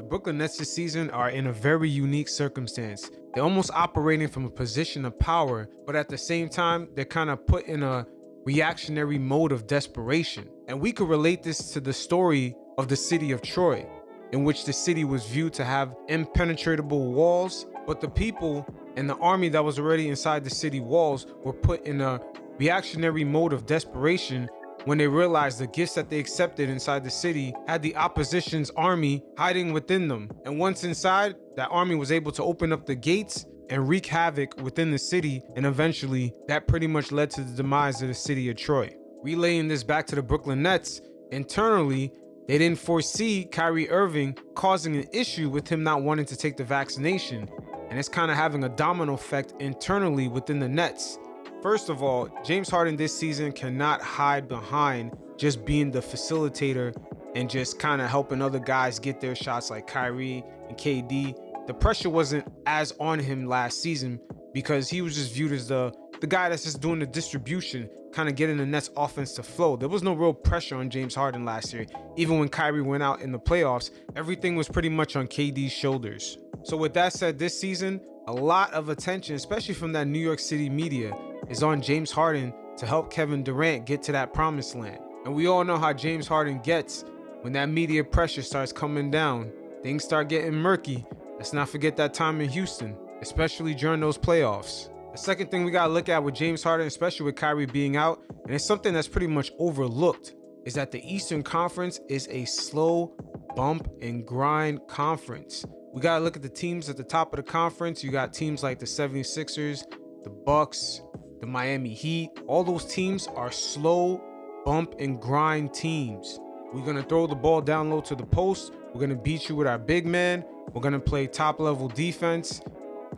Brooklyn Nets this season are in a very unique circumstance. They're almost operating from a position of power, but at the same time, they're kind of put in a reactionary mode of desperation. And we could relate this to the story of the city of Troy, in which the city was viewed to have impenetrable walls, but the people and the army that was already inside the city walls were put in a reactionary mode of desperation when they realized the gifts that they accepted inside the city had the opposition's army hiding within them. And once inside, that army was able to open up the gates and wreak havoc within the city, and eventually that pretty much led to the demise of the city of Troy. Relaying this back to the Brooklyn Nets, internally, they didn't foresee Kyrie Irving causing an issue with him not wanting to take the vaccination, and it's kind of having a domino effect internally within the Nets. First of all, James Harden this season cannot hide behind just being the facilitator and just kind of helping other guys get their shots like Kyrie and KD. The pressure wasn't as on him last season because he was just viewed as the guy that's just doing the distribution, kind of getting the Nets offense to flow. There was no real pressure on James Harden last year. Even when Kyrie went out in the playoffs, everything was pretty much on KD's shoulders. So with that said, this season, a lot of attention, especially from that New York City media, is on James Harden to help Kevin Durant get to that promised land. And we all know how James Harden gets when that media pressure starts coming down. Things start getting murky. Let's not forget that time in Houston, especially during those playoffs. The second thing we gotta look at with James Harden, especially with Kyrie being out, and it's something that's pretty much overlooked, is that the Eastern Conference is a slow bump and grind conference. We gotta look at the teams at the top of the conference. You got teams like the 76ers, the Bucks, the Miami Heat. All those teams are slow bump and grind teams. We're gonna throw the ball down low to the post. We're gonna beat you with our big man. We're gonna play top level defense.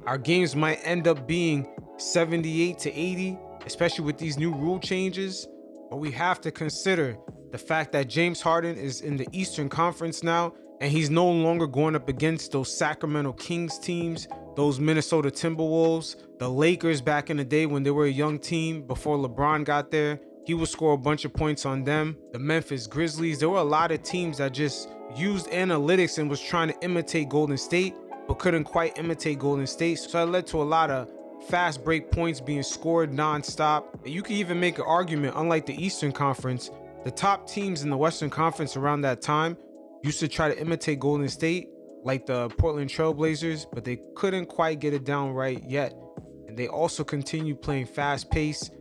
Our games might end up being 78 to 80, especially with these new rule changes. But we have to consider the fact that James Harden is in the Eastern Conference now, and he's no longer going up against those Sacramento Kings teams, those Minnesota Timberwolves, the Lakers back in the day when they were a young team before LeBron got there. He would score a bunch of points on them. The Memphis Grizzlies. There were a lot of teams that just used analytics and was trying to imitate Golden State, but couldn't quite imitate Golden State. So that led to a lot of fast break points being scored nonstop. And you can even make an argument, unlike the Eastern Conference, the top teams in the Western Conference around that time used to try to imitate Golden State, like the Portland Trail Blazers, but they couldn't quite get it down right yet. And they also continue playing fast pace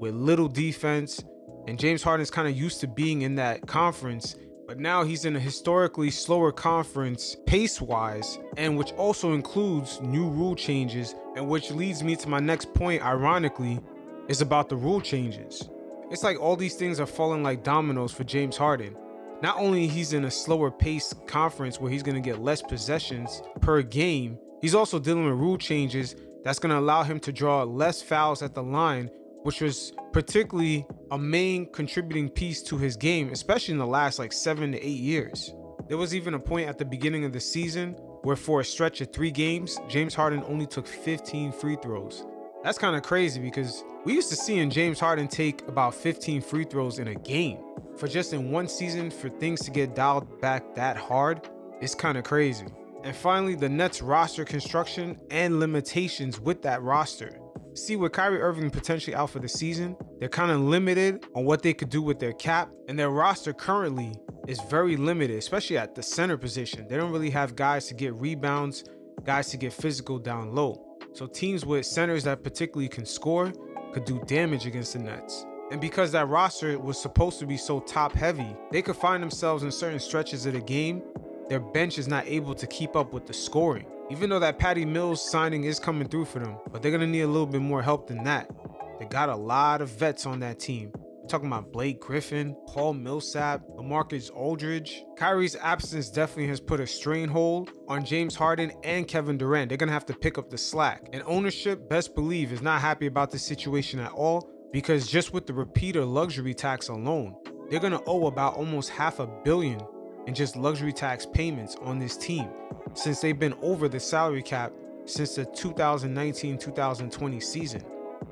with little defense. And James Harden's kind of used to being in that conference, but now he's in a historically slower conference pace-wise, and which also includes new rule changes, and which leads me to my next point, ironically, is about the rule changes. It's like all these things are falling like dominoes for James Harden. Not only he's in a slower pace conference where he's going to get less possessions per game, he's also dealing with rule changes that's going to allow him to draw less fouls at the line, which was particularly a main contributing piece to his game, especially in the last like 7 to 8 years. There was even a point at the beginning of the season where for a stretch of 3 games, James Harden only took 15 free throws. That's kind of crazy because we used to see James Harden take about 15 free throws in a game. For just in one season, for things to get dialed back that hard, it's kind of crazy. And finally, the Nets roster construction and limitations with that roster. See, with Kyrie Irving potentially out for the season, they're kind of limited on what they could do with their cap, and their roster currently is very limited, especially at the center position. They don't really have guys to get rebounds, guys to get physical down low. So teams with centers that particularly can score could do damage against the Nets. And because that roster was supposed to be so top heavy, they could find themselves in certain stretches of the game, their bench is not able to keep up with the scoring. Even though that Patty Mills signing is coming through for them, but they're going to need a little bit more help than that. They got a lot of vets on that team. We're talking about Blake Griffin, Paul Millsap, LaMarcus Aldridge. Kyrie's absence definitely has put a strain hold on James Harden and Kevin Durant. They're going to have to pick up the slack. And ownership, best believe, is not happy about this situation at all, because just with the repeater luxury tax alone, they're going to owe about almost $500 million in just luxury tax payments on this team, since they've been over the salary cap since the 2019-2020 season.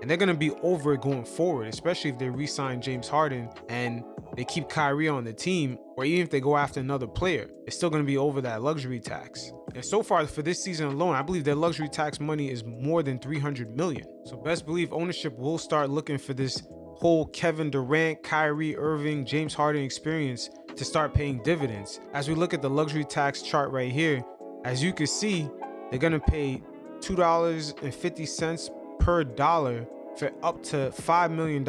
And they're going to be over it going forward, especially if they re-sign James Harden and they keep Kyrie on the team, or even if they go after another player, it's still going to be over that luxury tax. And so far for this season alone, I believe their luxury tax money is more than 300 million. So best believe ownership will start looking for this whole Kevin Durant, Kyrie Irving, James Harden experience to start paying dividends. As we look at the luxury tax chart right here, as you can see, they're going to pay $2.50 per dollar for up to $5 million.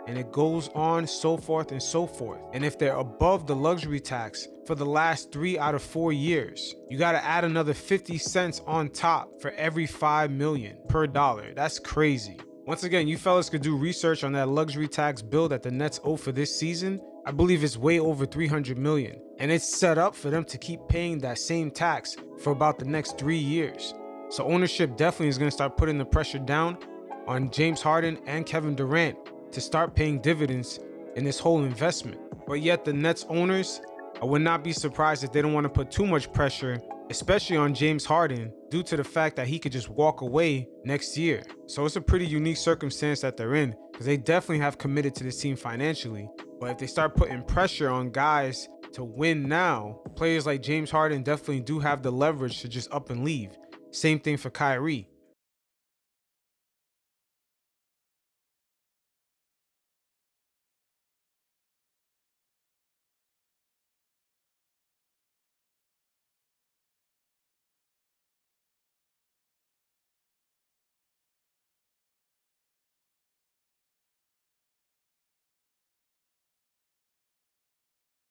And it goes on so forth and so forth. And if they're above the luxury tax for the last 3 out of 4 years, you got to add another 50 cents on top for every 5 million per dollar. That's crazy. Once again, you fellas could do research on that luxury tax bill that the Nets owe for this season. I believe it's way over 300 million. And it's set up for them to keep paying that same tax for about the next 3 years. So ownership definitely is going to start putting the pressure down on James Harden and Kevin Durant to start paying dividends in this whole investment. But yet the Nets owners, I would not be surprised if they don't want to put too much pressure, especially on James Harden, due to the fact that he could just walk away next year. So it's a pretty unique circumstance that they're in, because they definitely have committed to this team financially. But if they start putting pressure on guys to win now, players like James Harden definitely do have the leverage to just up and leave. Same thing for Kyrie.